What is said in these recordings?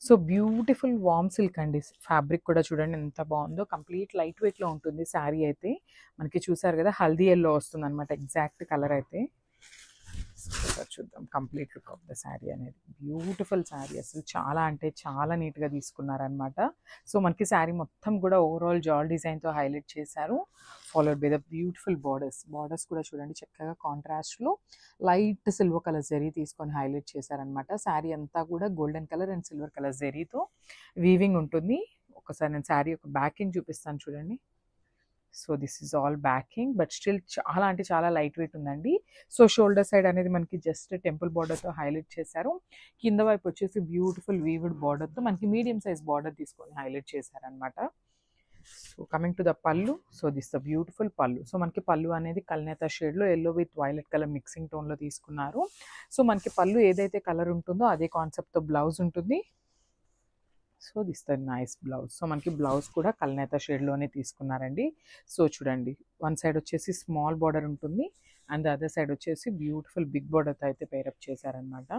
So beautiful warm silk అండి. Fabric కూడా చూడండి ఎంత బాగుందో. కంప్లీట్ లైట్ వెయిట్లో ఉంటుంది శారీ అయితే. మనకి చూసారు కదా హల్దీ ఎల్లో వస్తుంది అనమాట ఎగ్జాక్ట్ కలర్ అయితే. ఒకసారి చూద్దాం complete look of the sari అనేది. బ్యూటిఫుల్ శారీ, అసలు చాలా అంటే చాలా నీట్గా తీసుకున్నారనమాట. సో మనకి శారీ మొత్తం కూడా ఓవరాల్ జాల్ డిజైన్తో హైలైట్ చేశారు. Followed by the beautiful borders కూడా చూడండి చక్కగా కాంట్రాస్ట్లో లైట్ సిల్వర్ కలర్ జరీ తీసుకొని హైలైట్ చేశారనమాట. శారీ అంతా కూడా golden colour and silver colour జరీతో వీవింగ్ ఉంటుంది. ఒకసారి నేను శారీ ఒక బ్యాకింగ్ చూపిస్తాను చూడండి. So this is all backing, but still చాలా అంటే చాలా లైట్ వెయిట్ ఉందండి. సో షోల్డర్ సైడ్ అనేది మనకి జస్ట్ టెంపుల్ బార్డర్తో హైలైట్ చేశారు. కింద వైపు వచ్చేసి బ్యూటిఫుల్ వీవుడ్ బార్డర్తో మనకి మీడియం సైజ్ బార్డర్ తీసుకొని హైలైట్ చేశారనమాట. So coming to the pallu. So this the beautiful pallu. So మనకి పళ్ళు అనేది కల్నేత షేడ్లో yellow with violet colour mixing టోన్లో తీసుకున్నారు. సో మనకి పళ్ళు ఏదైతే కలర్ ఉంటుందో అదే కాన్సెప్ట్తో బ్లౌజ్ ఉంటుంది. So this the nice blouse. So మనకి బ్లౌజ్ కూడా కల్నేత షేడ్లోనే తీసుకున్నారండి. సో చూడండి వన్ సైడ్ వచ్చేసి స్మాల్ బార్డర్ ఉంటుంది అండ్ అదర్ సైడ్ వచ్చేసి బ్యూటిఫుల్ బిగ్ బార్డర్తో అయితే పేరప్ చేశారనమాట.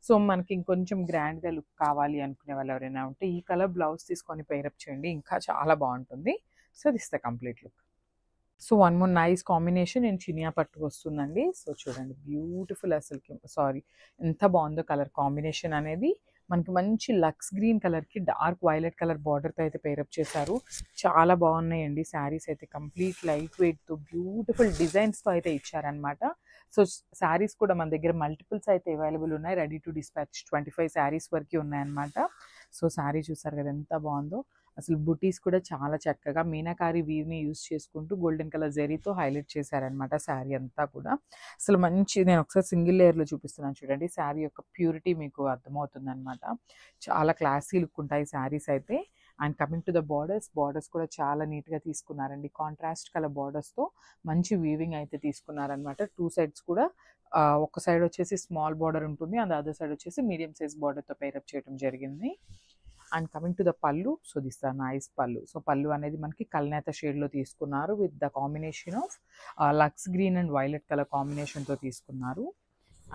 సో మనకి ఇంకొంచెం గ్రాండ్గా లుక్ కావాలి అనుకునే వాళ్ళు ఎవరైనా ఉంటే ఈ కలర్ బ్లౌజ్ తీసుకొని పేరప్ చేయండి, ఇంకా చాలా బాగుంటుంది. So this the complete look. So one more nice combination నేను చినియా పట్టు వస్తుందండి. సో చూడండి బ్యూటిఫుల్, అసలుకి సారీ ఎంత బాగుందో కలర్ కాంబినేషన్ అనేది. మనకి మంచి లక్స్ గ్రీన్ కలర్కి డార్క్ వైలెట్ కలర్ బార్డర్తో అయితే పేరప్ చేశారు. చాలా బాగున్నాయండి శారీస్ అయితే. కంప్లీట్ లైట్ వెయిట్తో బ్యూటిఫుల్ డిజైన్స్తో అయితే ఇచ్చారనమాట. సో శారీస్ కూడా మన దగ్గర మల్టిపుల్స్ అయితే అవైలబుల్ ఉన్నాయి. రెడీ టు డిస్పాచ్ 25 శారీస్ వరకు ఉన్నాయన్నమాట. సో శారీ చూసారు కదా ఎంత బాగుందో. అసలు బుటీస్ కూడా చాలా చక్కగా మీనాకారి వీవ్ని యూస్ చేసుకుంటూ గోల్డెన్ కలర్ జరీతో హైలైట్ చేశారనమాట శారీ అంతా కూడా. అసలు మంచి, నేను ఒకసారి సింగిల్ లేయర్లో చూపిస్తున్నాను చూడండి. శారీ యొక్క ప్యూరిటీ మీకు అర్థమవుతుంది అనమాట. చాలా క్లాసీ లుక్ ఉంటాయి శారీస్ అయితే. And coming to the borders కూడా చాలా నీట్గా తీసుకున్నారండి. కాంట్రాస్ట్ కలర్ బార్డర్స్తో మంచి వీవింగ్ అయితే తీసుకున్నారనమాట. టూ సైడ్స్ కూడా ఒక సైడ్ వచ్చేసి స్మాల్ బార్డర్ ఉంటుంది అండ్ అదర్ సైడ్ వచ్చేసి మీడియం సైజ్ బార్డర్తో పేరప్ చేయడం జరిగింది. And coming to the pallu. So this the nice pallu. సో పళ్ళు అనేది మనకి కల్నేత షేడ్లో తీసుకున్నారు విత్ ద కాంబినేషన్ ఆఫ్ లక్స్ గ్రీన్ అండ్ వైలెట్ కలర్ కాంబినేషన్తో తీసుకున్నారు.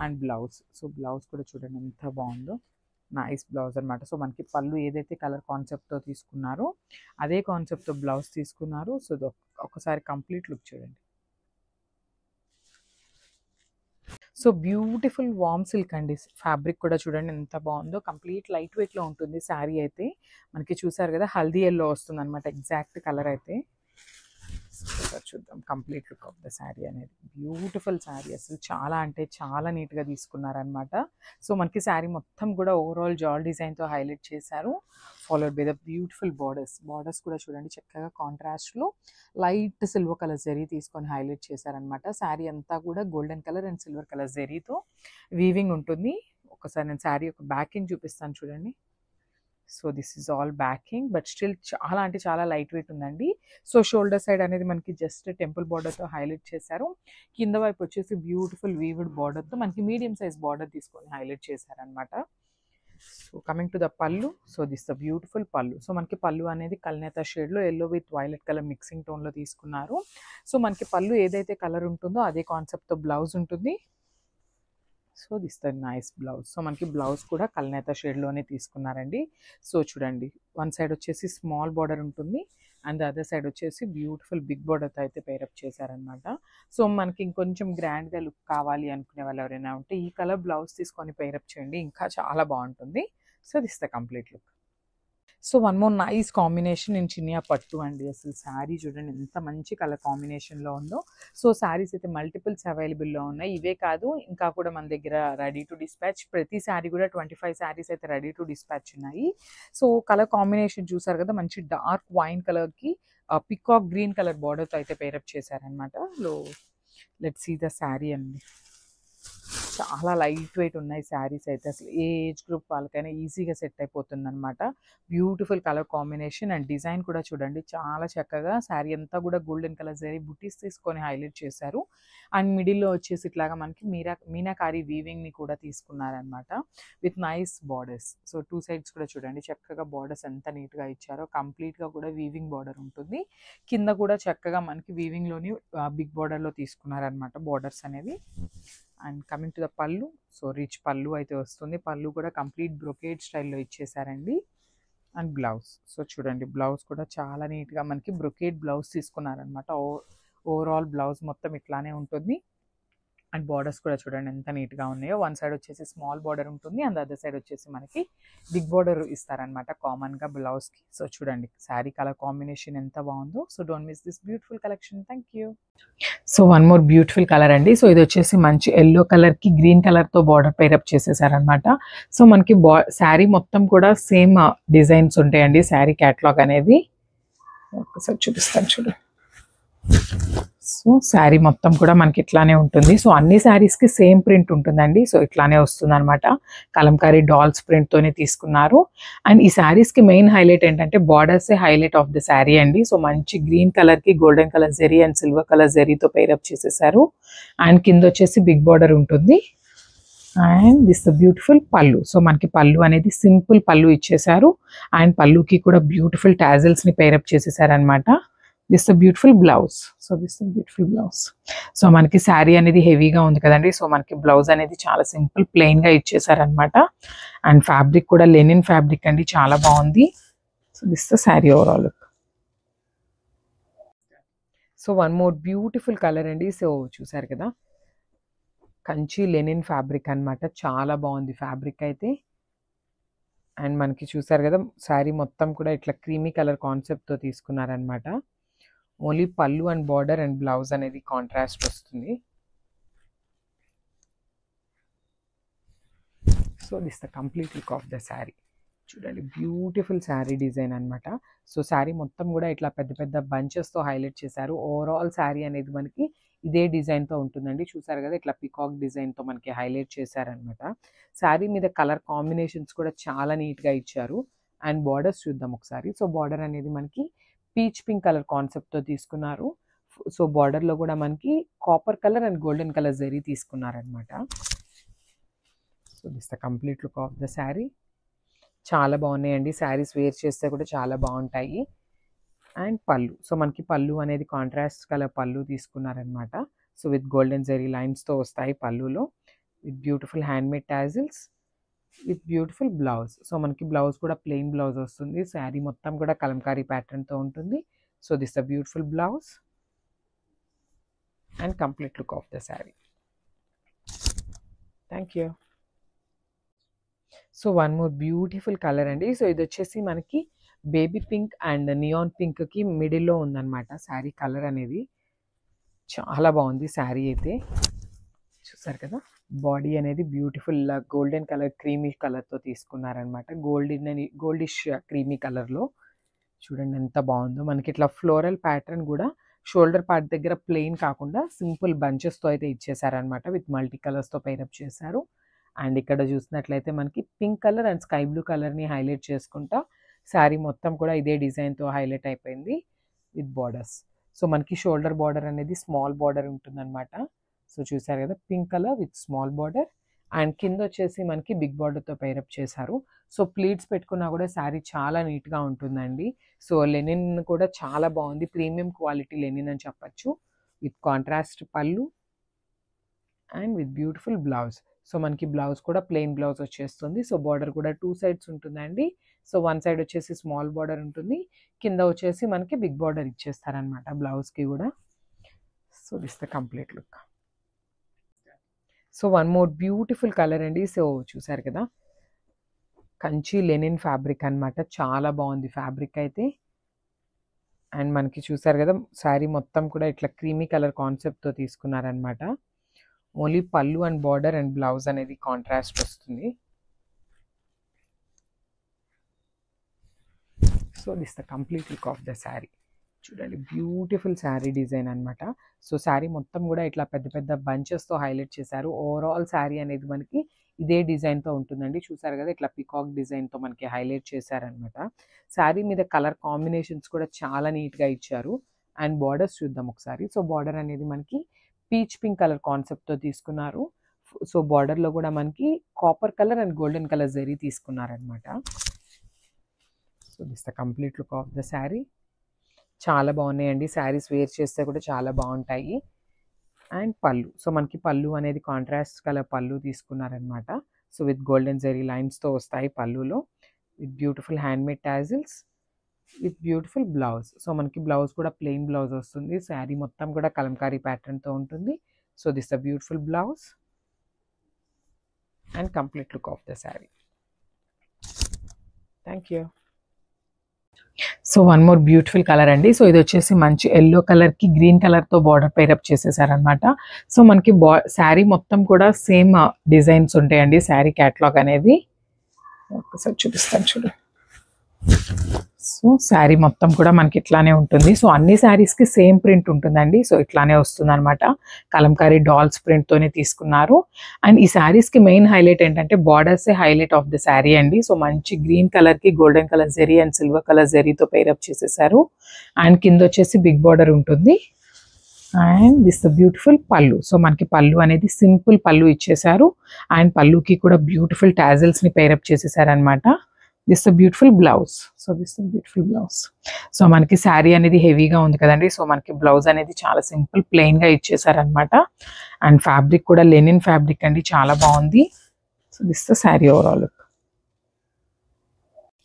And blouse. సో బ్లౌజ్ కూడా చూడండి ఎంత బాగుందో. నైస్ బ్లౌజ్ అనమాట. సో మనకి పళ్ళు ఏదైతే కలర్ కాన్సెప్ట్తో తీసుకున్నారో అదే కాన్సెప్ట్తో బ్లౌజ్ తీసుకున్నారు. సో ఒకసారి కంప్లీట్ లుక్ చూడండి. సో బ్యూటిఫుల్ వార్మ్ సిల్క్ అండి. ఫ్యాబ్రిక్ కూడా చూడండి ఎంత బాగుందో. కంప్లీట్ లైట్ వెయిట్లో ఉంటుంది శారీ అయితే. మనకి చూసారు కదా హల్దీ ఎల్లో వస్తుంది అనమాట ఎగ్జాక్ట్ కలర్ అయితే. ఒకసారి చూద్దాం complete look of the sari అనేది. బ్యూటిఫుల్ శారీ, అసలు చాలా అంటే చాలా నీట్గా తీసుకున్నారనమాట. సో మనకి శారీ మొత్తం కూడా ఓవరాల్ జాల్ డిజైన్తో హైలైట్ చేశారు. Followed by the beautiful borders కూడా చూడండి చక్కగా కాంట్రాస్ట్లో లైట్ సిల్వర్ కలర్ జరీ తీసుకొని హైలైట్ చేశారనమాట. శారీ అంతా కూడా golden colour and silver colour జరీతో వీవింగ్ ఉంటుంది. ఒకసారి నేను శారీ ఒక బ్యాకింగ్ చూపిస్తాను చూడండి. So this is all backing, but still చాలా అంటే చాలా లైట్ వెయిట్ ఉందండి. సో షోల్డర్ సైడ్ అనేది మనకి జస్ట్ టెంపుల్ బార్డర్తో హైలైట్ చేశారు. కింద వైపు వచ్చేసి బ్యూటిఫుల్ వీవుడ్ బార్డర్తో మనకి మీడియం సైజ్ బార్డర్ తీసుకొని హైలైట్ చేశారనమాట. So coming to the pallu. So this the beautiful pallu. So మనకి పళ్ళు అనేది కల్నేత షేడ్లో yellow with violet colour mixing టోన్లో తీసుకున్నారు. సో మనకి పళ్ళు ఏదైతే కలర్ ఉంటుందో అదే కాన్సెప్ట్తో బ్లౌజ్ ఉంటుంది. So this the nice blouse. So మనకి బ్లౌజ్ కూడా కల్నేత షేడ్లోనే తీసుకున్నారండి. సో చూడండి వన్ సైడ్ వచ్చేసి స్మాల్ బార్డర్ ఉంటుంది అండ్ అదర్ సైడ్ వచ్చేసి బ్యూటిఫుల్ బిగ్ బార్డర్తో అయితే పేరప్ చేశారనమాట. సో మనకి ఇంకొంచెం గ్రాండ్గా లుక్ కావాలి అనుకునే వాళ్ళు ఎవరైనా ఉంటే ఈ కలర్ బ్లౌజ్ తీసుకొని పేరప్ చేయండి, ఇంకా చాలా బాగుంటుంది. So this the complete look. So one more nice combination నేను చినియా పట్టు అండి. అసలు శారీ చూడండి ఎంత మంచి కలర్ కాంబినేషన్లో ఉందో. సో శారీస్ అయితే మల్టిపుల్స్ అవైలబుల్లో ఉన్నాయి. ఇవే కాదు ఇంకా కూడా మన దగ్గర రెడీ టు డిస్పాచ్ ప్రతి శారీ కూడా 25 శారీస్ అయితే రెడీ టు డిస్పాచ్ ఉన్నాయి. సో కలర్ కాంబినేషన్ చూసారు కదా, మంచి డార్క్ వైన్ కలర్కి పికాక్ గ్రీన్ కలర్ బార్డర్తో అయితే పేరప్ చేశారనమాట. లో లెట్స్ సీ ద శారీ అండి. చాలా లైట్ వెయిట్ ఉన్నాయి శారీస్ అయితే. అసలు ఏ ఏజ్ గ్రూప్ వాళ్ళకైనా ఈజీగా సెట్ అయిపోతుంది అనమాట. Beautiful colour combination and design కూడా చూడండి చాలా చక్కగా. శారీ అంతా కూడా గోల్డెన్ కలర్ జరీ బుటీస్ తీసుకొని హైలైట్ చేశారు. అండ్ మిడిల్లో వచ్చేసి ఇట్లాగా మనకి మీనాకారి వీవింగ్ని కూడా తీసుకున్నారనమాట with nice borders. So two sides కూడా చూడండి చక్కగా బార్డర్స్ ఎంత నీట్గా ఇచ్చారో. కంప్లీట్గా కూడా వీవింగ్ బార్డర్ ఉంటుంది. కింద కూడా చక్కగా మనకి వీవింగ్లోని బిగ్ బార్డర్లో తీసుకున్నారనమాట బార్డర్స్ అనేవి. And coming to the pallu, so rich పళ్ళు అయితే వస్తుంది. పళ్ళు కూడా కంప్లీట్ బ్రొకేడ్ స్టైల్లో ఇచ్చేసారండి. అండ్ బ్లౌజ్, సో చూడండి బ్లౌజ్ కూడా చాలా నీట్గా మనకి బ్రొకేడ్ బ్లౌజ్ తీసుకున్నారనమాట. ఓవరాల్ బ్లౌజ్ మొత్తం ఇట్లానే ఉంటుంది. అండ్ బార్డర్స్ కూడా చూడండి ఎంత నీట్గా ఉన్నాయో. వన్ సైడ్ వచ్చేసి స్మాల్ బార్డర్ ఉంటుంది, అండ్ అదర్ సైడ్ వచ్చేసి మనకి బిగ్ బార్డర్ ఇస్తారనమాట కామన్గా బ్లౌజ్కి. సో చూడండి శారీ కలర్ కాంబినేషన్ ఎంత బాగుందో. So don't miss this beautiful collection. Thank you. So one more beautiful colour అండి. సో ఇది వచ్చేసి మంచి ఎల్లో కలర్కి గ్రీన్ కలర్తో బార్డర్ పేరప్ చేసేసారనమాట. సో మనకి శారీ మొత్తం కూడా సేమ్ డిజైన్స్ ఉంటాయండి. శారీ క్యాటలాగ్ అనేది ఒకసారి చూపిస్తాను చూడు. సో శారీ మొత్తం కూడా మనకి ఇట్లానే ఉంటుంది. సో అన్ని శారీస్కి సేమ్ ప్రింట్ ఉంటుందండి. సో ఇట్లానే వస్తుంది అనమాట. కలంకారీ డాల్స్ ప్రింట్తోనే తీసుకున్నారు. అండ్ ఈ శారీస్కి మెయిన్ హైలైట్ ఏంటంటే బార్డర్సే హైలైట్ ఆఫ్ ద శారీ అండి. సో మంచి గ్రీన్ కలర్కి golden colour zari and silver colour జెరీతో పేరప్ చేసేసారు. అండ్ కింద వచ్చేసి బిగ్ బార్డర్ ఉంటుంది. And this beautiful pallu. So మనకి పళ్ళు అనేది సింపుల్ పళ్ళు ఇచ్చేసారు. అండ్ పళ్ళుకి కూడా బ్యూటిఫుల్ టాజిల్స్ని పేరప్ చేసేసారు అనమాట. This beautiful blouse. So this beautiful blouse. So మనకి శారీ అనేది హెవీగా ఉంది కదండి. సో మనకి బ్లౌజ్ అనేది చాలా సింపుల్ ప్లెయిన్గా ఇచ్చేసారనమాట. అండ్ ఫ్యాబ్రిక్ కూడా లెనిన్ ఫ్యాబ్రిక్ అండి, చాలా బాగుంది. So this the sari overall look. So one more beautiful colour అండి. సో చూసారు కదా, కంచి లెనిన్ ఫ్యాబ్రిక్ అనమాట. చాలా బాగుంది ఫ్యాబ్రిక్ అయితే. అండ్ మనకి చూసారు కదా శారీ మొత్తం కూడా ఇట్లా క్రీమీ కలర్ కాన్సెప్ట్తో తీసుకున్నారనమాట. ఓన్లీ పళ్ళు అండ్ బార్డర్ అండ్ బ్లౌజ్ అనేది కాంట్రాస్ట్ వస్తుంది. So this the complete look of the sari. చూడండి బ్యూటిఫుల్ శారీ డిజైన్ అనమాట. సో శారీ మొత్తం కూడా ఇట్లా పెద్ద పెద్ద బంచెస్తో హైలైట్ చేశారు. ఓవరాల్ శారీ అనేది మనకి ఇదే డిజైన్తో ఉంటుందండి. చూసారు కదా ఇట్లా పికాక్ డిజైన్తో మనకి హైలైట్ చేశారనమాట. శారీ మీద కలర్ కాంబినేషన్స్ కూడా చాలా నీట్గా ఇచ్చారు. అండ్ బార్డర్స్ చూద్దాం ఒకసారి. సో బార్డర్ అనేది మనకి పీచ్ పింక్ కలర్ కాన్సెప్ట్తో తీసుకున్నారు. సో బార్డర్లో కూడా మనకి copper colour and golden colour zari తీసుకున్నారనమాట. So this the complete look of the sari. చాలా బాగున్నాయండి. శారీస్ వేర్ చేస్తే కూడా చాలా బాగుంటాయి. అండ్ పళ్ళు, సో మనకి పళ్ళు అనేది కాంట్రాస్ట్ కలర్ పళ్ళు తీసుకున్నారనమాట. సో విత్ గోల్డెన్ జరీ లైన్స్తో వస్తాయి పళ్ళులో, with beautiful handmade tassels, with beautiful blouse. So మనకి బ్లౌజ్ కూడా ప్లెయిన్ బ్లౌజ్ వస్తుంది. శారీ మొత్తం కూడా కలంకారీ ప్యాటర్న్తో ఉంటుంది. So this the beautiful blouse and complete look of the sari. Thank you. So one more beautiful colour అండి. So ఇది వచ్చేసి మనకి బేబీ పింక్ అండ్ నియాన్ పింక్కి మిడిల్లో ఉందన్నమాట శారీ కలర్ అనేది. చాలా బాగుంది శారీ అయితే. చూసారు కదా బాడీ అనేది బ్యూటిఫుల్ గోల్డెన్ కలర్ క్రీమీ కలర్తో తీసుకున్నారనమాట. గోల్డిష్ క్రీమీ కలర్లో చూడండి ఎంత బాగుందో. మనకి ఇట్లా ఫ్లోరల్ ప్యాటర్న్ కూడా షోల్డర్ పార్ట్ దగ్గర ప్లెయిన్ కాకుండా సింపుల్ బంచెస్తో అయితే ఇచ్చేసారనమాట. విత్ మల్టీ కలర్స్తో పైరప్ చేశారు. అండ్ ఇక్కడ చూసినట్లయితే మనకి pink colour and sky blue కలర్ని హైలైట్ చేసుకుంటా శారీ మొత్తం కూడా ఇదే డిజైన్తో హైలైట్ అయిపోయింది విత్ బార్డర్స్. సో మనకి షోల్డర్ బార్డర్ అనేది స్మాల్ బార్డర్ ఉంటుందన్నమాట. సో చూసారు కదా pink colour with small border. And కింద వచ్చేసి మనకి బిగ్ బార్డర్తో పైరప్ చేశారు. సో ప్లీట్స్ పెట్టుకున్నా కూడా శారీ చాలా నీట్గా ఉంటుందండి. సో లెనిన్ కూడా చాలా బాగుంది, ప్రీమియం క్వాలిటీ లెనిన్ అని చెప్పచ్చు. విత్ కాంట్రాస్ట్ పళ్ళు and with beautiful blouse. So మనకి బ్లౌజ్ కూడా ప్లెయిన్ బ్లౌజ్ వచ్చేస్తుంది. సో బార్డర్ కూడా 2 సైడ్స్ ఉంటుందండి. సో వన్ సైడ్ వచ్చేసి స్మాల్ బార్డర్ ఉంటుంది, కింద వచ్చేసి మనకి బిగ్ బార్డర్ ఇచ్చేస్తారనమాట బ్లౌజ్కి కూడా. So this the complete look. So one more beautiful colour అండి. సో చూసారు కదా కంచి లెనిన్ ఫ్యాబ్రిక్ అనమాట. చాలా బాగుంది ఫ్యాబ్రిక్ అయితే. అండ్ మనకి చూసారు కదా శారీ మొత్తం కూడా ఇట్లా క్రీమీ కలర్ కాన్సెప్ట్తో తీసుకున్నారనమాట. ఓన్లీ పళ్ళు అండ్ బార్డర్ అండ్ బ్లౌజ్ అనేది కాంట్రాస్ట్ వస్తుంది. So this the complete look of the sari. చూడండి బ్యూటిఫుల్ శారీ డిజైన్ అనమాట. సో శారీ మొత్తం కూడా ఇట్లా పెద్ద పెద్ద బంచెస్తో హైలైట్ చేశారు. ఓవరాల్ శారీ అనేది మనకి ఇదే డిజైన్తో ఉంటుందండి. చూసారు కదా ఇట్లా పికాక్ డిజైన్తో మనకి హైలైట్ చేశారనమాట. శారీ మీద కలర్ కాంబినేషన్స్ కూడా చాలా నీట్గా ఇచ్చారు. అండ్ బార్డర్స్ చూద్దాం ఒకసారి. సో బార్డర్ అనేది మనకి పీచ్ పింక్ కలర్ కాన్సెప్ట్తో తీసుకున్నారు. సో బార్డర్లో కూడా మనకి copper colour and golden colour zari తీసుకున్నారనమాట. So this the complete look of the sari. చాలా బాగున్నాయండి. శారీస్ వేర్ చేస్తే కూడా చాలా బాగుంటాయి. అండ్ పళ్ళు. సో మనకి పళ్ళు అనేది కాంట్రాస్ట్ కలర్ పళ్ళు తీసుకున్నారనమాట. సో విత్ గోల్డెన్ జెరీ లైన్స్తో వస్తాయి పళ్ళులో, with beautiful handmade tassels, with beautiful blouse. So మనకి బ్లౌజ్ కూడా ప్లెయిన్ బ్లౌజ్ వస్తుంది. శారీ మొత్తం కూడా కలంకారీ ప్యాటర్న్తో ఉంటుంది. So this the beautiful blouse and complete look of the sari. Thank you. So one more beautiful colour అండి. So ఇది వచ్చేసి మంచి ఎల్లో కలర్కి గ్రీన్ కలర్తో బార్డర్ పేరప్ చేసేసారనమాట. సో మనకి శారీ మొత్తం కూడా సేమ్ డిజైన్స్ ఉంటాయండి. శారీ క్యాటలాగ్ అనేది ఒకసారి చూపిస్తాను చూడు. సో శారీ మొత్తం కూడా మనకి ఇట్లానే ఉంటుంది. సో అన్ని శారీస్కి సేమ్ ప్రింట్ ఉంటుందండి. సో ఇట్లానే వస్తుంది అనమాట. కలంకారీ డాల్స్ ప్రింట్తోనే తీసుకున్నారు. అండ్ ఈ శారీస్కి మెయిన్ హైలైట్ ఏంటంటే బార్డర్సే హైలైట్ ఆఫ్ ద శారీ అండి. సో మంచి గ్రీన్ కలర్కి golden colour zari and silver colour జెరీతో పేరప్ చేసేసారు. అండ్ కింద వచ్చేసి బిగ్ బార్డర్ ఉంటుంది. And this the beautiful pallu. So మనకి పళ్ళు అనేది సింపుల్ పళ్ళు ఇచ్చేసారు. అండ్ పళ్ళుకి కూడా బ్యూటిఫుల్ టాజిల్స్ని పేరప్ చేసేసారు అనమాట. This the beautiful blouse. So this the beautiful blouse. So మనకి శారీ అనేది హెవీగా ఉంది కదండి. సో మనకి బ్లౌజ్ అనేది చాలా సింపుల్ ప్లెయిన్గా ఇచ్చేసారనమాట. అండ్ ఫ్యాబ్రిక్ కూడా లెనిన్ ఫ్యాబ్రిక్ అండి, చాలా బాగుంది. So this the sari overall look.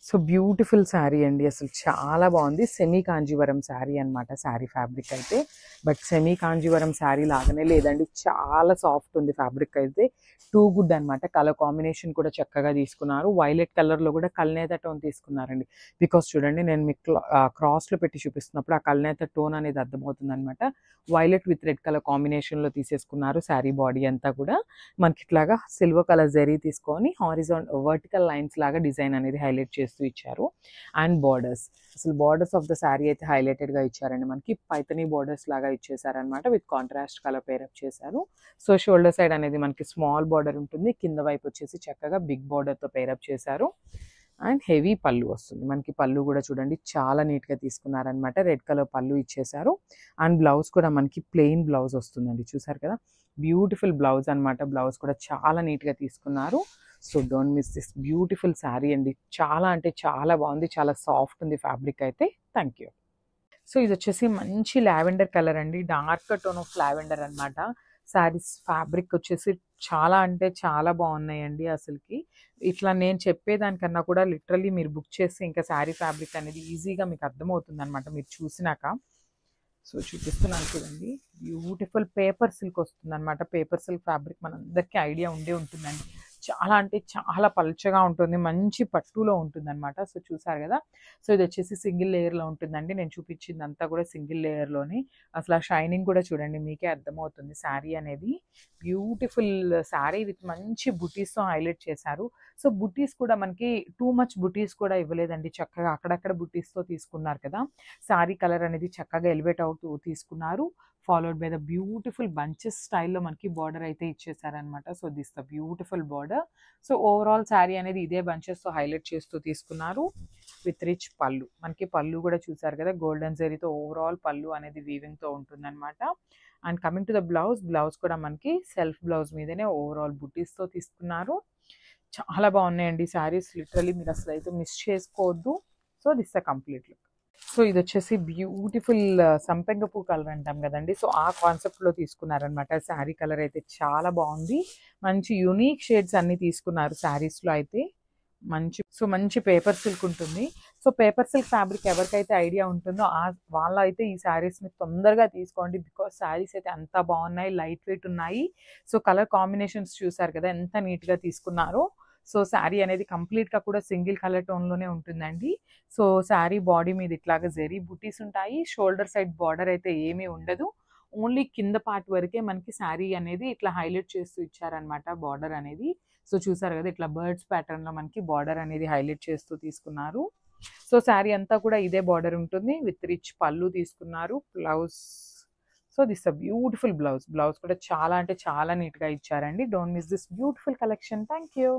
So beautiful sari అండి, అసలు చాలా బాగుంది. సెమీ కాంజీవరం శారీ అనమాట. శారీ ఫ్యాబ్రిక్ అయితే బట్ సెమీ కాంజీవరం శారీ లాగానే లేదండి, చాలా సాఫ్ట్ ఉంది ఫ్యాబ్రిక్ అయితే. టూ గుడ్ అనమాట. కలర్ కాంబినేషన్ కూడా చక్కగా తీసుకున్నారు. వైలెట్ కలర్లో కూడా కల్నేత టోన్ తీసుకున్నారండి. బికాస్ చూడండి, నేను మీకు క్రాస్లో పెట్టి చూపిస్తున్నప్పుడు ఆ కల్నేత టోన్ అనేది అర్థమవుతుంది అనమాట. వైలెట్ విత్ రెడ్ కలర్ కాంబినేషన్లో తీసేసుకున్నారు. శారీ బాడీ అంతా కూడా మనకి ఇట్లాగా సిల్వర్ కలర్ జరీ తీసుకొని వర్టికల్ లైన్స్ లాగా డిజైన్ అనేది హైలైట్ చేస్తూ ఇచ్చారు. అండ్ బార్డర్స్, అసలు బార్డర్స్ ఆఫ్ ద శారీ అయితే హైలైటెడ్గా ఇచ్చారండి. మనకి పైతనీ బార్డర్స్ లాగా ఇచ్చేసారనమాట. విత్ కాంట్రాస్ట్ కలర్ పేరప్ చేశారు. సో షోల్డర్ సైడ్ అనేది మనకి స్మాల్ బార్డర్ ఉంటుంది. కింద వైపు వచ్చేసి చక్కగా బిగ్ బార్డర్తో పేరప్ చేశారు. అండ్ హెవీ పళ్ళు వస్తుంది. మనకి పళ్ళు కూడా చూడండి చాలా నీట్గా తీసుకున్నారనమాట. రెడ్ కలర్ పళ్ళు ఇచ్చేసారు. అండ్ బ్లౌజ్ కూడా మనకి ప్లెయిన్ బ్లౌజ్ వస్తుందండి. చూసారు కదా, బ్యూటిఫుల్ బ్లౌజ్ అనమాట. బ్లౌజ్ కూడా చాలా నీట్గా తీసుకున్నారు. So don't miss this beautiful sari అండి. చాలా అంటే చాలా బాగుంది, చాలా సాఫ్ట్ ఉంది ఫ్యాబ్రిక్ అయితే. Thank you. సో ఇది వచ్చేసి మంచి లావెండర్ కలర్ అండి, డార్క్ టోన్ ఆఫ్ లావెండర్ అనమాట. శారీస్ ఫ్యాబ్రిక్ వచ్చేసి చాలా అంటే చాలా బాగున్నాయండి. అసలుకి ఇట్లా నేను చెప్పేదానికన్నా కూడా లిటరల్లీ మీరు బుక్ చేస్తే ఇంకా శారీ ఫ్యాబ్రిక్ అనేది ఈజీగా మీకు అర్థమవుతుంది అనమాట మీరు చూసినాక. సో చూపిస్తున్నాను చూడండి, బ్యూటిఫుల్ పేపర్ సిల్క్ వస్తుంది అనమాట. పేపర్ సిల్క్ ఫ్యాబ్రిక్ మనందరికీ ఐడియా ఉండే ఉంటుందండి. చాలా అంటే చాలా పల్చగా ఉంటుంది, మంచి పట్టులో ఉంటుంది అనమాట. సో చూసారు కదా, సో ఇది వచ్చేసి సింగిల్ లేయర్లో ఉంటుందండి. నేను చూపించింది అంతా కూడా సింగిల్ లేయర్లోనే. అసలు ఆ షైనింగ్ కూడా చూడండి, మీకే అర్థమవుతుంది. శారీ అనేది బ్యూటిఫుల్ శారీ విత్ మంచి బుటీస్తో హైలైట్ చేశారు. సో బుటీస్ కూడా మనకి టూ మచ్ బుటీస్ కూడా ఇవ్వలేదండి, చక్కగా అక్కడక్కడ బుటీస్తో తీసుకున్నారు కదా. శారీ కలర్ అనేది చక్కగా ఎలివేట్ అవుతూ తీసుకున్నారు. Followed by the beautiful bunches స్టైల్లో మనకి బార్డర్ అయితే ఇచ్చేసారనమాట. So this the beautiful border. So overall sari అనేది ఇదే బంచెస్తో హైలైట్ చేస్తూ తీసుకున్నారు. విత్ రిచ్ పళ్ళు. మనకి పళ్ళు కూడా చూసారు కదా, గోల్డెన్ జరీతో ఓవరాల్ పళ్ళు అనేది వీవింగ్తో ఉంటుందన్నమాట. And coming to the blouse, blouse కూడా మనకి సెల్ఫ్ బ్లౌజ్ మీదనే ఓవరాల్ బుటీస్తో తీసుకున్నారు. చాలా బాగున్నాయండి శారీస్, లిటరలీ మీరు అసలు అయితే మిస్ చేసుకోవద్దు. So this the complete look. So ఇది వచ్చేసి బ్యూటిఫుల్ సంపెంగ పూ కలర్ అంటాం కదండి. సో ఆ కాన్సెప్ట్లో తీసుకున్నారనమాట. శారీ కలర్ అయితే చాలా బాగుంది. మంచి యూనిక్ షేడ్స్ అన్ని తీసుకున్నారు శారీస్లో అయితే. మంచి పేపర్ సిల్క్ ఉంటుంది. సో పేపర్ సిల్క్ ఫ్యాబ్రిక్ ఎవరికైతే ఐడియా ఉంటుందో వాళ్ళ అయితే ఈ శారీస్ని తొందరగా తీసుకోండి. బికాస్ శారీస్ అయితే అంత బాగున్నాయి, లైట్ వెయిట్ ఉన్నాయి. సో కలర్ కాంబినేషన్స్ చూసారు కదా ఎంత నీట్గా తీసుకున్నారో. సో శారీ అనేది కంప్లీట్గా కూడా సింగిల్ కలర్ టోన్లోనే ఉంటుందండి. సో శారీ బాడీ మీద ఇట్లాగా జెరీ బుటీస్ ఉంటాయి. షోల్డర్ సైడ్ బార్డర్ అయితే ఏమీ ఉండదు. ఓన్లీ కింద పార్ట్ వరకే మనకి శారీ అనేది ఇట్లా హైలైట్ చేస్తూ ఇచ్చారనమాట బార్డర్ అనేది. సో చూసారు కదా, ఇట్లా బర్డ్స్ ప్యాటర్న్లో మనకి బార్డర్ అనేది హైలైట్ చేస్తూ తీసుకున్నారు. సో శారీ అంతా కూడా ఇదే బార్డర్ ఉంటుంది. విత్ రిచ్ పళ్ళు తీసుకున్నారు. Blouse, so this a beautiful blouse. Blouse కూడా చాలా అంటే చాలా నీట్గా ఇచ్చారండి. Don't miss this beautiful collection. Thank you.